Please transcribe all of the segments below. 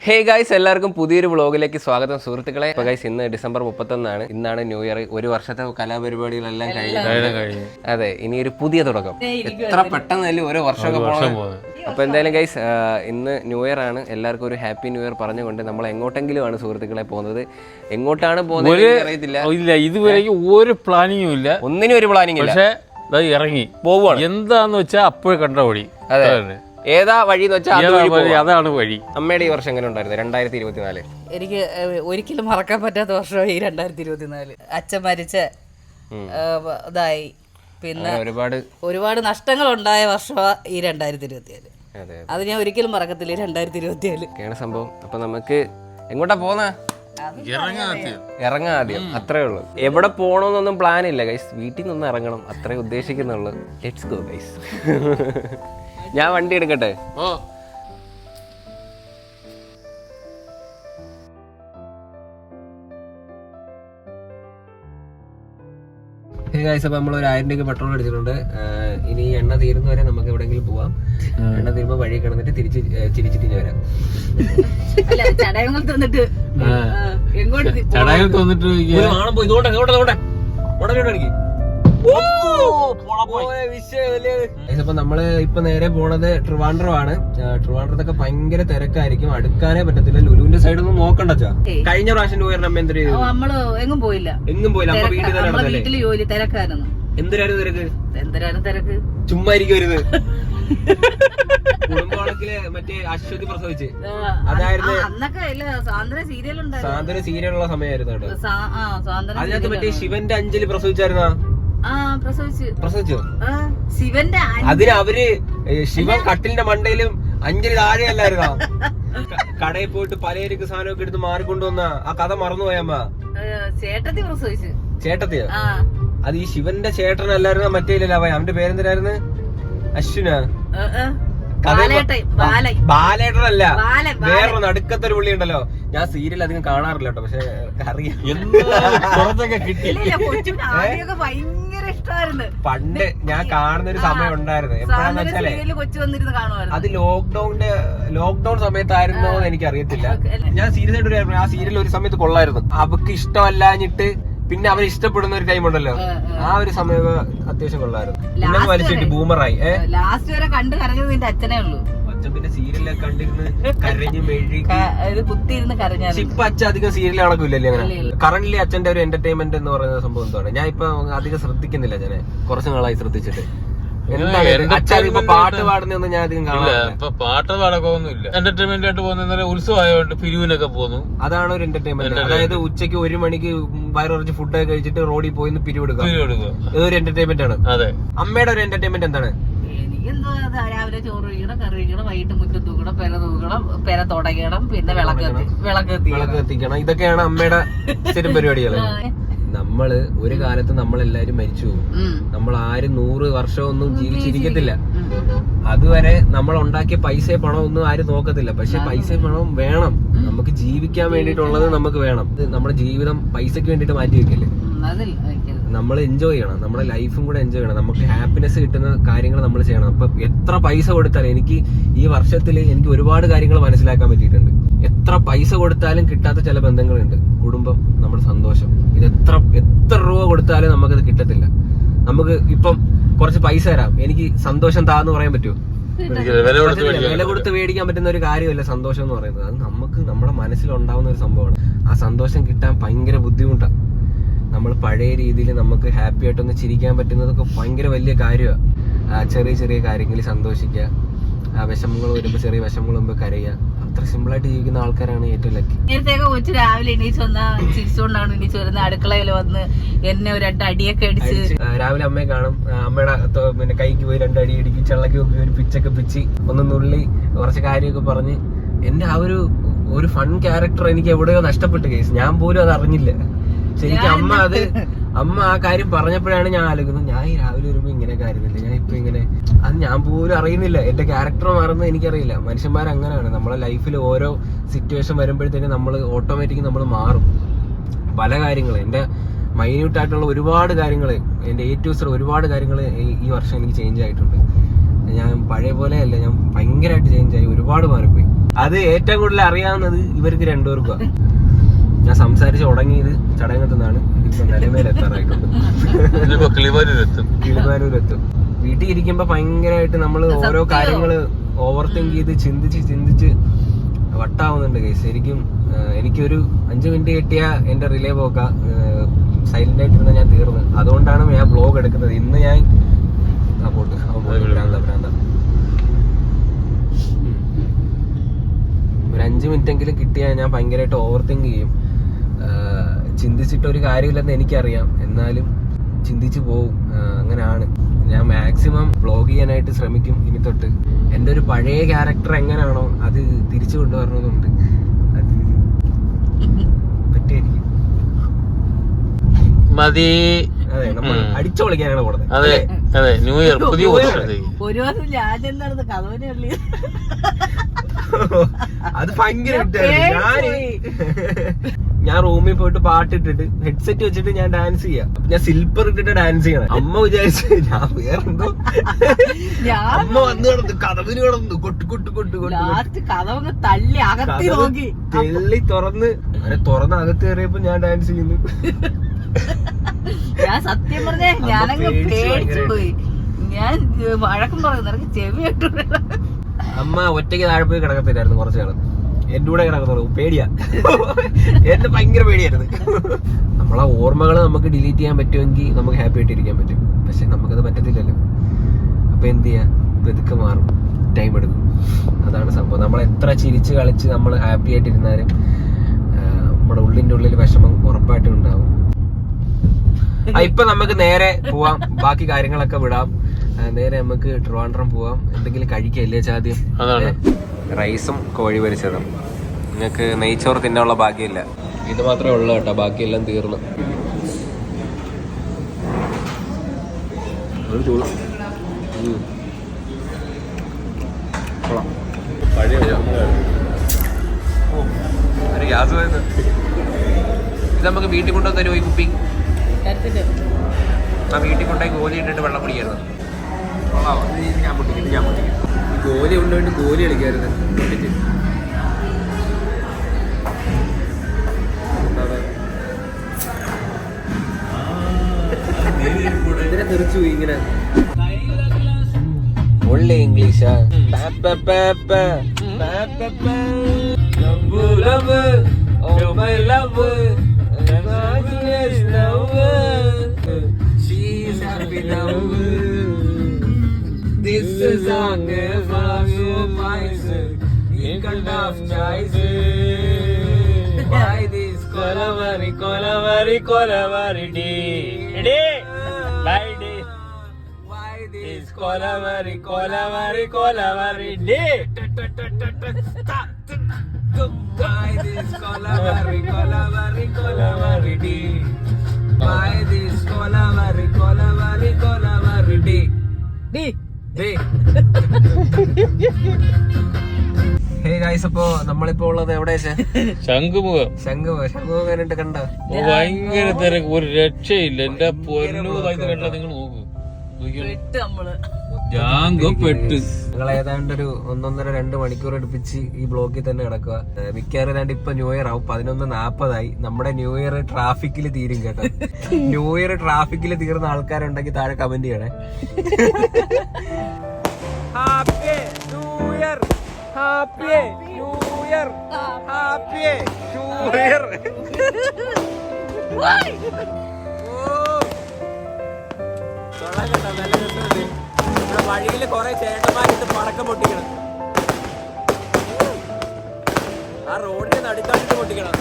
Hey guys, എല്ലാവർക്കും പുതിയൊരു വ്ളോഗിലേക്ക് സ്വാഗതം സുഹൃത്തുക്കളെ. ഇപ്പോൾ ഗൈസ് ഇന്ന് ഡിസംബർ 31 ഇന്നാണ് ന്യൂ ഇയർ. ഒരു വർഷത്തെ കലാപരിപാടികളെല്ലാം കഴിഞ്ഞു. അതെ, ഇനി ഒരു പുതിയ തുടക്കം. എത്ര പെട്ടെന്നല്ലേ ഓരോ വർഷമൊക്കെ പോകുന്നത്. അപ്പോൾ എന്തായാലും ഗൈസ്, ഇന്ന് ന്യൂ ഇയർ ആണ്. എല്ലാവർക്കും ഒരു ഹാപ്പി ന്യൂ ഇയർ പറഞ്ഞുകൊണ്ട് നമ്മൾ എങ്ങോട്ടെങ്കിലും ആണ് സുഹൃത്തുക്കളെ പോകുന്നത്. എങ്ങോട്ടാണ് പോകുന്നത് അറിയത്തില്ല. ഇല്ല, ഇതുവരെയും ഒരു പ്ലാനിങ്ങും ഇല്ല, ഒന്നിനും ഒരു പ്ലാനിങ് ഇല്ല. പക്ഷേ ഇറങ്ങി പോവാണ്. എന്താന്ന് വെച്ചാൽ അപ്പോഴും കണ്ട വഴി. അതെ, ഏതാ വഴി എന്ന് വെച്ചാൽ അതാണ് വഴി. അമ്മയുടെ ഈ വർഷം എങ്ങനെ ഉണ്ടായിരുന്നു 2024? എനിക്ക് ഒരിക്കലും മറക്കാൻ പറ്റാത്ത വർഷമായി 2024. അച്ഛൻ മരിച്ച ഇതായി, പിന്നെ ഒരുപാട് നഷ്ടങ്ങൾ ഉണ്ടായ വർഷമാണ് ഈ 2024. അത് ഞാൻ ഒരിക്കലും മറക്കത്തില്ല. 2024 സംഭവം. അപ്പൊ നമുക്ക് എങ്ങോട്ടാ പോന്ന ഇറങ്ങാം ആദ്യം, അത്രേ ഉള്ളൂ. എവിടെ പോകണമെന്നൊന്നും പ്ലാൻ ഇല്ല ഗൈസ്, വീട്ടിൽ നിന്ന് ഇറങ്ങണം, അത്രേ ഉദ്ദേശിക്കുന്നുള്ളൂ. Let's go guys. ഞാൻ വണ്ടി എടുക്കട്ടെ. അപ്പൊ നമ്മൾ ഒരു 1000 രൂപ പെട്രോൾ അടിച്ചിട്ടുണ്ട്. ഇനി എണ്ണ തീരുന്നവരെ നമുക്ക് എവിടെയെങ്കിലും പോവാം. എണ്ണ തീരുമ്പോ വഴി കിടന്നിട്ട് ചിരിച്ചിട്ട് വരാം. ചടയങ്ങൾ തന്നിട്ട് അപ്പൊ നമ്മള് ഇപ്പൊ നേരെ പോണത് ട്രിവാൻഡ്രം ആണ്. ട്രിവാൻഡ്രത്തൊക്കെ ഭയങ്കര തിരക്കായിരിക്കും, അടുക്കാനേ പറ്റത്തില്ല. ലുലുവിന്റെ സൈഡൊന്നും നോക്കണ്ട. കഴിഞ്ഞ പ്രാവശ്യം ന്യൂ ഇയർ നമ്മ എന്ത് ചെയ്തു? നമ്മള് എങ്ങും പോയില്ല. അമ്മ വീട്ടില് ജോലി തിരക്കായിരുന്നു. എന്തിനായിരുന്നു തിരക്ക്? ചുമ്മാ ഇരിക്കരുത്. കുടുംബവളക്കില് മറ്റേ അശ്വതി പ്രസവിച്ച്, അതായിരുന്നു സാന്ത്വന സീരിയലുള്ള സമയമായിരുന്നു കേട്ടോ. അതിനകത്ത് മറ്റേ ശിവന്റെ അഞ്ജലി പ്രസവിച്ചായിരുന്നാ? പ്രസവിച്ചു. ശിവന്റെ അതിന് അവര് ശിവൻ കട്ടിലിന്റെ മണ്ടയിലും അഞ്ജലി താഴെയല്ലായിരുന്നോ? കടയിൽ പോയിട്ട് പലചരക്ക് സാധനമൊക്കെ എടുത്ത് മാറിക്കൊണ്ടുവന്ന ആ കഥ മറന്നുപോയമ്മ. ചേട്ടത്തി പ്രസവിച്ചു. ചേട്ടത്തിയോ? അത് ഈ ശിവന്റെ ചേട്ടനല്ലായിരുന്ന മറ്റേ അവന്റെ പേരെന്തിനായിരുന്നു? അശ്വിന. ബാലേട്ടനല്ല, വേറൊരു നടുക്കത്തൊരു പുള്ളി ഉണ്ടല്ലോ. ഞാൻ സീരിയൽ അധികം കാണാറില്ല കേട്ടോ, പക്ഷെ അറിയാം. പണ്ട് ഞാൻ കാണുന്ന ഒരു സമയം ഉണ്ടായിരുന്നു. എപ്പോഴാന്ന് വെച്ചാലേ അത് ലോക്ക്ഡൌൺ സമയത്തായിരുന്നോ എന്ന് എനിക്ക് അറിയത്തില്ല. ഞാൻ സീരിയസ് ആയിട്ട് ആ സീരിയൽ ഒരു സമയത്ത് കൊള്ളായിരുന്നു. അവർക്ക് ഇഷ്ടമല്ലാഞ്ഞിട്ട് പിന്നെ അവരെ ഇഷ്ടപ്പെടുന്ന ഒരു ടൈം ഉണ്ടല്ലോ, ആ ഒരു സമയം അത്യാവശ്യം കൊള്ളായിരുന്നു. പിന്നെ വലിച്ചിട്ട് ബൂമറായി. ലാസ്റ്റ് വരെ കണ്ടു കരഞ്ഞത് നിന്റെ അച്ഛനേ ഉള്ളൂ. അച്ഛൻ പിന്നെ സീരിയലൊക്കെ കണ്ടിരുന്ന് കരഞ്ഞ് മെഴുകി കുത്തിയിരുന്ന് കരഞ്ഞു. ഇപ്പൊ അച്ഛൻ അധികം സീരിയൽ നടക്കില്ലല്ലേ അങ്ങനെ. കറന്റ്ലി അച്ഛന്റെ ഒരു എന്റർടൈൻമെന്റ് എന്ന് പറയുന്ന സംഭവം എന്താണ്? ഞാൻ ഇപ്പൊ അധികം ശ്രദ്ധിക്കുന്നില്ല അച്ഛനെ, കുറച്ചു നാളായി ശ്രദ്ധിച്ചിട്ട്. പാട്ട് പാടുന്നൊന്നും ഞാൻ അധികം കാണില്ല. പാട്ട് പാടൊന്നുമില്ല. എന്റർടൈൻമെന്റ് ആയിട്ട് പോകുന്ന ഉത്സവമായോണ്ട് പിരിവിനൊക്കെ പോകുന്നു. അതാണ് ഒരു എന്റർടൈൻമെന്റ്. അതായത് ഉച്ചയ്ക്ക് 1 മണിക്ക് വയറുറച്ച് ഫുഡൊക്കെ കഴിച്ചിട്ട് റോഡിൽ പോയി പിരിവെടുക്കുക. ഇതൊരു എന്റർടൈൻമെന്റ് ആണ്. അതെ. അമ്മയുടെ ഒരു എന്റർടൈൻമെന്റ് എന്താണ്? എനിക്കെന്തോ രാവിലെ ചോറ് കഴിക്കണം, കറി കഴിക്കണം, വൈകിട്ട് മുറ്റം തൂക്കണം, പെര തൂക്കണം, പെര തുടങ്ങണം, പിന്നെ വിളക്ക് കത്തിക്കണം. ഇതൊക്കെയാണ് അമ്മയുടെ സ്ഥിരം പരിപാടികൾ. നമ്മള് ഒരു കാലത്ത് നമ്മളെല്ലാരും മരിച്ചു പോകും. നമ്മൾ ആരും 100 വർഷമൊന്നും ജീവിച്ചിരിക്കത്തില്ല. അതുവരെ നമ്മൾ ഉണ്ടാക്കിയ പൈസ പണം ഒന്നും ആരും നോക്കത്തില്ല. പക്ഷെ പൈസ പണവും വേണം, നമുക്ക് ജീവിക്കാൻ വേണ്ടിയിട്ടുള്ളത് നമുക്ക് വേണം. നമ്മുടെ ജീവിതം പൈസക്ക് വേണ്ടിട്ട് മാറ്റി വെക്കില്ലേ. നമ്മൾ എൻജോയ് ചെയ്യണം, നമ്മുടെ ലൈഫും കൂടെ എൻജോയ് ചെയ്യണം. നമുക്ക് ഹാപ്പിനെസ് കിട്ടുന്ന കാര്യങ്ങൾ നമ്മൾ ചെയ്യണം. അപ്പൊ എത്ര പൈസ കൊടുത്താലും, എനിക്ക് ഈ വർഷത്തിൽ എനിക്ക് ഒരുപാട് കാര്യങ്ങൾ മനസ്സിലാക്കാൻ പറ്റിയിട്ടുണ്ട്. എത്ര പൈസ കൊടുത്താലും കിട്ടാത്ത ചില ബന്ധങ്ങളുണ്ട്. കുടുംബം, നമ്മുടെ സന്തോഷം, ഇത് എത്ര രൂപ കൊടുത്താലും നമുക്കത് കിട്ടത്തില്ല. നമുക്ക് ഇപ്പം കുറച്ച് പൈസ തരാം, എനിക്ക് സന്തോഷം താന്ന് പറയാൻ പറ്റുമോ? വില കൊടുത്ത് മേടിക്കാൻ പറ്റുന്ന ഒരു കാര്യമല്ല സന്തോഷം എന്ന് പറയുന്നത്. അത് നമുക്ക് നമ്മുടെ മനസ്സിലുണ്ടാവുന്ന ഒരു സംഭവമാണ്. ആ സന്തോഷം കിട്ടാൻ ഭയങ്കര ബുദ്ധിമുട്ടാണ്. നമ്മൾ പഴയ രീതിയിൽ നമുക്ക് ഹാപ്പി ആയിട്ടൊന്ന് ചിരിക്കാൻ പറ്റുന്നതൊക്കെ ഭയങ്കര വലിയ കാര്യമാണ്. ചെറിയ ചെറിയ കാര്യങ്ങളിൽ സന്തോഷിക്കുക, വിഷമങ്ങൾ വരുമ്പോൾ ചെറിയ വിഷമങ്ങൾ വരുമ്പോൾ കരയുക. അത്ര സിമ്പിൾ ആയിട്ട് ജീവിക്കുന്ന ആൾക്കാരാണ് ഏറ്റവും ലക്കി. നേരത്തേക്ക് കൊച്ചു രാവിലെ എണീച്ച് വന്ന ചിരിച്ചുകൊണ്ടാണ് എണീച്ച് വരുന്നത്. അടുക്കളയിൽ വന്ന് എന്നെ ഒരു 2 അടിയൊക്കെ അടിച്ച് രാവിലെ അമ്മയെ കാണും. അമ്മയുടെ പിന്നെ കൈക്ക് പോയി 2 അടി അടിക്കും, ചെള്ളക്ക് പോയി ഒരു പിച്ചൊക്കെ പിച്ചി ഒന്ന് നുള്ളി കുറച്ച് കാര്യമൊക്കെ പറഞ്ഞ് എന്റെ ആ ഒരു ഫൺ ക്യാരക്ടർ എനിക്ക് എവിടെയോ നഷ്ടപ്പെട്ടു കേസ്. ഞാൻ പോലും അത് അറിഞ്ഞില്ല. ശരിക്കും അമ്മ ആ കാര്യം പറഞ്ഞപ്പോഴാണ് ഞാൻ ആലോചിക്കുന്നത്, ഞാൻ ഈ രാവിലെ വരുമ്പോ ഇങ്ങനെയൊക്കെ ആയിരുന്നില്ല, ഞാൻ ഇപ്പൊ ഇങ്ങനെ. അത് ഞാൻ പോലും അറിയുന്നില്ല. എന്റെ ക്യാരക്ടർ മാറുന്നത് എനിക്കറിയില്ല. മനുഷ്യന്മാരങ്ങനെയാണ്. നമ്മളെ ലൈഫിൽ ഓരോ സിറ്റുവേഷൻ വരുമ്പോഴത്തേക്കും നമ്മൾ ഓട്ടോമാറ്റിക് നമ്മൾ മാറും. പല കാര്യങ്ങൾ, എന്റെ മൈന്യൂട്ടായിട്ടുള്ള ഒരുപാട് കാര്യങ്ങൾ, എന്റെ A to Z ഒരുപാട് കാര്യങ്ങൾ ഈ വർഷം എനിക്ക് ചേഞ്ച് ആയിട്ടുണ്ട്. ഞാൻ പഴയ പോലെ അല്ല, ഞാൻ ഭയങ്കരമായിട്ട് ചേഞ്ച് ആയി, ഒരുപാട് മാറിപ്പോയി. അത് ഏറ്റവും കൂടുതൽ അറിയാവുന്നത് ഇവർക്ക് രണ്ടുപേർക്കും. ഞാൻ സംസാരിച്ച് തുടങ്ങിയത് ചടങ്ങത്തുനിന്നാണ്. ഇപ്പൊ നിലമേലെത്താറായിട്ടുണ്ട്. കിളിമാനൂരെത്തും. വീട്ടിൽ ഇരിക്കുമ്പോ ഭയങ്കരമായിട്ട് നമ്മൾ ഓരോ കാര്യങ്ങള് ഓവർ തിങ്ക് ചെയ്ത് ചിന്തിച്ച് വട്ടാവുന്നുണ്ട് കേസ്. ശരിക്കും എനിക്കൊരു 5 മിനിറ്റ് കിട്ടിയ എന്റെ റിലേ പോക്ക സൈലന്റ് ആയിട്ടിരുന്ന ഞാൻ തീർന്ന്. അതുകൊണ്ടാണ് ഞാൻ ബ്ലോഗ് എടുക്കുന്നത്. ഇന്ന് ഞാൻ ഭ്രാന്ത ഒരു 5 മിനിറ്റ് എങ്കിലും കിട്ടിയാൽ ഞാൻ ഭയങ്കരമായിട്ട് ഓവർ തിങ്ക് ചെയ്യും. ചിന്തിച്ചിട്ട് ഒരു കാര്യമില്ലെന്ന് എനിക്കറിയാം, എന്നാലും ചിന്തിച്ചു പോവും. അങ്ങനെയാണ്. ഞാൻ മാക്സിമം വ്ളോഗ് ചെയ്യാനായിട്ട് ശ്രമിക്കും ഇനി തൊട്ട്. എൻ്റെ ഒരു പഴയ ക്യാരക്ടർ എങ്ങനെയാണോ അത് തിരിച്ചു കൊണ്ടുവരണമെന്നുണ്ട്. അത് പറ്റിയായിരിക്കും. മതി. അതെ, നമ്മൾ അടിച്ചു പൊളിക്കാനാണ് പോകുന്നത്. അതെ അതെ, ന്യൂ ഇയർ പുതിയ ഒരു വർഷം രാജ്യം നടന്ന് കഥവനുള്ളി. അത് ഭയങ്കര ഞാൻ റൂമിൽ പോയിട്ട് പാട്ടിട്ടിട്ട് ഹെഡ്സെറ്റ് വെച്ചിട്ട് ഞാൻ ഡാൻസ് ചെയ്യാം. ഞാൻ സിൽപ്പർ ഇട്ടിട്ട് ഡാൻസ് ചെയ്യണം. അമ്മ വിചാരിച്ചു ഞാൻ വേറെന്തോ. അമ്മ വന്ന് കിടന്നു കഥവിന് കിടന്നു തെള്ളി തുറന്ന് അകത്ത് കയറിയപ്പോ ഞാൻ ഡാൻസ് ചെയ്യുന്നു. ഞാൻ സത്യം പറഞ്ഞേ ഞാനങ്ങ് പേടിച്ചു പോയി. ഞാൻ വഴക്കം പറയുന്നു, എനിക്ക് ചെവി കേട്ടു. അമ്മ ഒറ്റയ്ക്ക് താഴെ പോയി കിടക്കത്തില്ലായിരുന്നു കുറച്ചു കാലം. എന്റെ കൂടെ കിടക്കുന്നുള്ളൂ. പേടിയാ, എന്നെ ഭയങ്കര പേടിയായിരുന്നു. നമ്മളെ ഓർമ്മകള് നമുക്ക് ഡിലീറ്റ് ചെയ്യാൻ പറ്റുമെങ്കിൽ നമുക്ക് ഹാപ്പി ആയിട്ടിരിക്കാൻ പറ്റും. പക്ഷെ നമുക്കത് പറ്റത്തില്ലല്ലോ. അപ്പൊ എന്ത് ചെയ്യാ, പതുക്കെ മാറും, ടൈം എടുക്കും. അതാണ് സംഭവം. നമ്മൾ എത്ര ചിരിച്ച് കളിച്ച് നമ്മൾ ഹാപ്പി ആയിട്ടിരുന്നാലും നമ്മുടെ ഉള്ളിന്റെ ഉള്ളിൽ വിഷമം ഉറപ്പായിട്ടും ഉണ്ടാവും. ഇപ്പൊ നമുക്ക് നേരെ പോവാം, ബാക്കി കാര്യങ്ങളൊക്കെ വിടാം. നേരെ നമുക്ക് ട്രിവാൻഡ്രം പോവാം. എന്തെങ്കിലും കഴിക്കല്ലേ ആദ്യം? റൈസും കോഴി പൊരിച്ചതും. നിങ്ങൾക്ക് നെയ്ച്ചോറ് തിന്നാനുള്ള ഭാഗ്യമില്ല. ഇത് മാത്രമേ ഉള്ളൂ കേട്ടോ, ബാക്കിയെല്ലാം തീർന്നു. ഇത് നമുക്ക് വീട്ടിൽ കൊണ്ടുവന്ന് തരുമോ ഈ കുപ്പി? ആ വീട്ടിൽ കൊണ്ടുപോയി ഗോലി ഇട്ടിട്ട് വെള്ളം കുടിക്കായിരുന്നു. ഞാൻ പൊട്ടിക്കും. ഈ ഗോലി കൊണ്ടുപോയിട്ട് ഗോലി കളിക്കായിരുന്നു. പൊട്ടിച്ച് ഇതിനെ തെറിച്ചു പോയി ഇങ്ങനെ. Only ഇംഗ്ലീഷാ. She's happy now. This is song for you, boys. In kind of choice. Why this Kolavari day? By day. Why this Kolavari day? Why this Kolavari day? Why this Kolavari day? Hey guys, അപ്പൊ നമ്മളിപ്പോ ഉള്ളത് എവിടെ വെച്ചാ? ശംഖുമുഖം കണ്ടിട്ട് കണ്ടോ? ഭയങ്കര തിരക്ക്, ഒരു രക്ഷയില്ല. എന്റെ പൊന്നു കണ്ട നിങ്ങൾ നോക്കൂ. നിങ്ങൾ ഏതാണ്ട് ഒരു 1.5-2 മണിക്കൂർ അടുപ്പിച്ച് ഈ ബ്ലോക്കിൽ തന്നെ കിടക്കുക. മിക്കവാറും ഏതാണ്ട് ഇപ്പൊ ന്യൂ ഇയർ ആവും. 11:40 നമ്മുടെ ന്യൂ ഇയർ ട്രാഫിക്കിൽ തീരും കേട്ടോ. ന്യൂ ഇയർ ട്രാഫിക്കിൽ തീർന്ന ആൾക്കാരുണ്ടെങ്കിൽ താഴെ കമന്റ് ചെയ്യണേ. Happy new year, happy new year, happy new year. വഴിയില് കൊറേ ചേട്ടന്മാരിട്ട് പടക്കം പൊട്ടിക്കണം. ആ റോഡിന്റെ നടുക്കാട്ടിട്ട് പൊട്ടിക്കണം.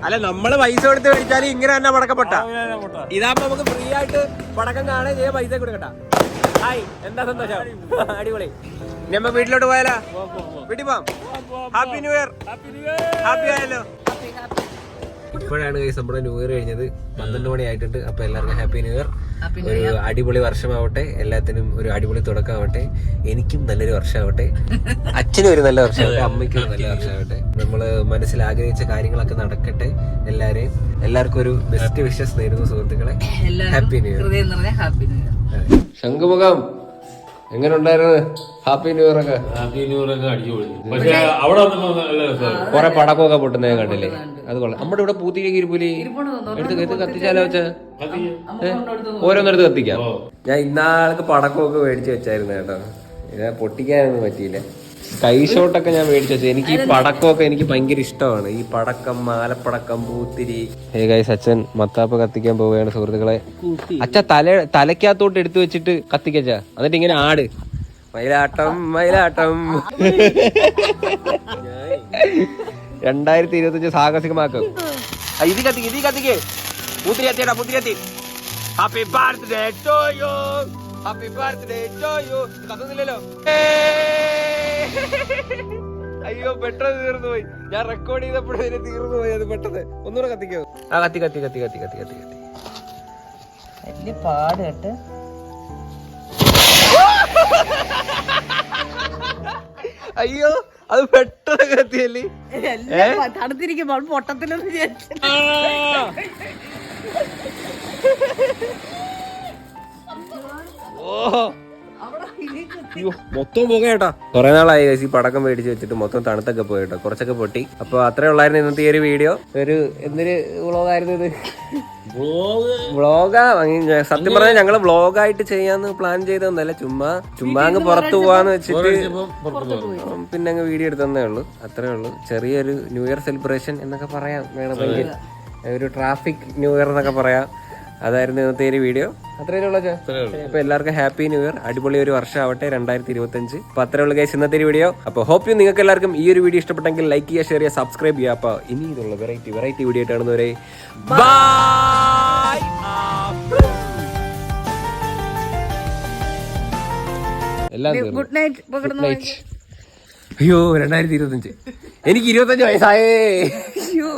അല്ല, നമ്മള് പൈസ കൊടുത്ത് മേടിച്ചാലും ഇങ്ങനെ തന്നെ പടക്കം പൊട്ട. ഇതാകുമ്പോ നമുക്ക് ഫ്രീ ആയിട്ട് പടക്കം കാണാൻ ചെയ്യാൻ പൈസ കൊടുക്കട്ട. ഹായ്, എന്താ സന്തോഷം? അടിപൊളി. ഇനി നമ്മ വീട്ടിലോട്ട് പോയാലോ? വീട്ടിൽ പോവാം. Happy new year. ഹാപ്പി ആയല്ലോ. ഇപ്പോഴാണ് ഗൈസ് നമ്മുടെ ന്യൂ ഇയർ കഴിഞ്ഞത്. 12 മണി ആയിട്ടുണ്ട്. അപ്പൊ എല്ലാവർക്കും ഹാപ്പി ന്യൂ ഇയർ. ഒരു അടിപൊളി വർഷമാവട്ടെ, എല്ലാത്തിനും ഒരു അടിപൊളി തുടക്കമാവട്ടെ. എനിക്കും നല്ലൊരു വർഷമാവട്ടെ, അച്ഛനും ഒരു നല്ല വർഷമാവട്ടെ, അമ്മയ്ക്കും ഒരു നല്ല വർഷമാവട്ടെ. നമ്മള് മനസ്സിൽ ആഗ്രഹിച്ച കാര്യങ്ങളൊക്കെ നടക്കട്ടെ. എല്ലാവർക്കും ഒരു ബെസ്റ്റ് വിഷസ് നേരുന്നു സുഹൃത്തുക്കളെ. Happy new year. ശംഖുമുഖം എങ്ങനെ ഉണ്ടായിരുന്നു ഹാപ്പി ന്യൂ ഇയർ ഒക്കെ? ഹാപ്പി ന്യൂ ഇയർ ഒക്കെ അടിച്ചു പൊളിച്ചു. പക്ഷെ അവിടെ വന്നപ്പോ നല്ല രസമാണ്. കൊറേ പടക്കമൊക്കെ പൊട്ടുന്നത് കണ്ടില്ലേ? അത് കൊള്ളാം. നമ്മുടെ ഇവിടെ പൂത്തിരിക്ക് ഇരുപൂലി എടുത്ത് കത്തിച്ചാലോ വെച്ചാ? ഓരോന്നെടുത്ത് കത്തിക്കാം. ഞാൻ ഇന്നാൾക്ക് പടക്കമൊക്കെ മേടിച്ച് വെച്ചായിരുന്നു കേട്ടോ. ഞാൻ പൊട്ടിക്കാനൊന്നും പറ്റിയില്ല. കൈ ഷോട്ടൊക്കെ ഞാൻ മേടിച്ചു വെച്ചു. എനിക്ക് ഈ പടക്കമൊക്കെ എനിക്ക് ഭയങ്കര ഇഷ്ടമാണ്. ഈ പടക്കം, മാലപ്പടക്കം, പൂത്തിരി. അച്ഛൻ മത്താപ്പ് കത്തിക്കാൻ പോവുകയാണ് സുഹൃത്തുക്കളെ. അച്ഛ തലക്കകത്തോട്ട് എടുത്തു വെച്ചിട്ട് കത്തിക്കച്ച, എന്നിട്ട് ഇങ്ങനെ ആട് മയിലാട്ടം മയിലാട്ടം. 2025 സാഹസികമാക്കും. ഇത് കത്തിക്ക് പൂത്തിരി കത്തിയടാ, പൂത്തിരി കത്തി. Happy birthday to you, happy birthday to you. കത്തുന്നില്ലല്ലോ. അയ്യോ പെട്ടെന്ന് തീർന്നു പോയി. ഞാൻ റെക്കോർഡ് ചെയ്തപ്പോഴേ തീർന്നു പോയി. അത് പെട്ടെന്ന് ഒന്നുകൂടെ കത്തിക്കോ. ആ കത്തി വലിയ പാട് കേട്ട്. അയ്യോ അത് പെട്ടെന്ന് കത്തിയല്ലേ. തണുത്തിരിക്കുമ്പോൾ പൊട്ടത്തിലൊന്നും മൊത്തം പോക കേട്ടോ. കുറെ നാളായി ഈ പടക്കം മേടിച്ച് വെച്ചിട്ട് മൊത്തം തണുത്തൊക്കെ പോയിട്ടോ. കുറച്ചൊക്കെ പൊട്ടി. അപ്പൊ അത്രേ ഉള്ളായിരുന്നു ഇന്നത്തെ ഈ ഒരു വീഡിയോ. ഒരു എന്തൊരു വ്ളോഗായിരുന്നു ഇത്? വ്ളോഗാ. സത്യം പറഞ്ഞാൽ ഞങ്ങള് വ്ളോഗായിട്ട് ചെയ്യാന്ന് പ്ലാൻ ചെയ്തൊന്നല്ല, ചുമ്മാ അങ്ങ് പുറത്തു പോവാന്ന് വെച്ചിട്ട് പിന്നെ അങ്ങ് വീഡിയോ എടുത്തന്നേ ഉള്ളൂ. അത്രേ ഉള്ളൂ. ചെറിയൊരു ന്യൂ ഇയർ സെലിബ്രേഷൻ എന്നൊക്കെ പറയാം വേണമെങ്കിൽ. ഒരു ട്രാഫിക് ന്യൂ ഇയർ എന്നൊക്കെ പറയാം. അതായിരുന്നു ഇന്നത്തെ ഒരു വീഡിയോ. അത്രേ ഉള്ളൂ. അപ്പൊ എല്ലാവർക്കും ഹാപ്പി ന്യൂ ഇയർ. അടിപൊളി ഒരു വർഷം ആവട്ടെ 2025. അപ്പൊ അത്രേ ഉള്ളൂ ഗൈസ് ഇന്നത്തെ ഒരു വീഡിയോ. അപ്പൊ ഹോപ്പ് യു നിങ്ങൾക്ക് എല്ലാവർക്കും ഈ ഒരു വീഡിയോ ഇഷ്ടപ്പെട്ടെങ്കിൽ ലൈക്ക് ചെയ്യുക, ഷെയർ ചെയ്യുക, സബ്സ്ക്രൈബ് ചെയ്യുക. അപ്പൊ ഇനി ഇതുള്ള വെറൈറ്റി വീഡിയോ ആയിട്ട് കാണുന്നവരെ ബൈ. എല്ലാം ഗുഡ് നൈറ്റ്. അയ്യോ 2025 എനിക്ക് 25 വയസ്സായേ. അയ്യോ.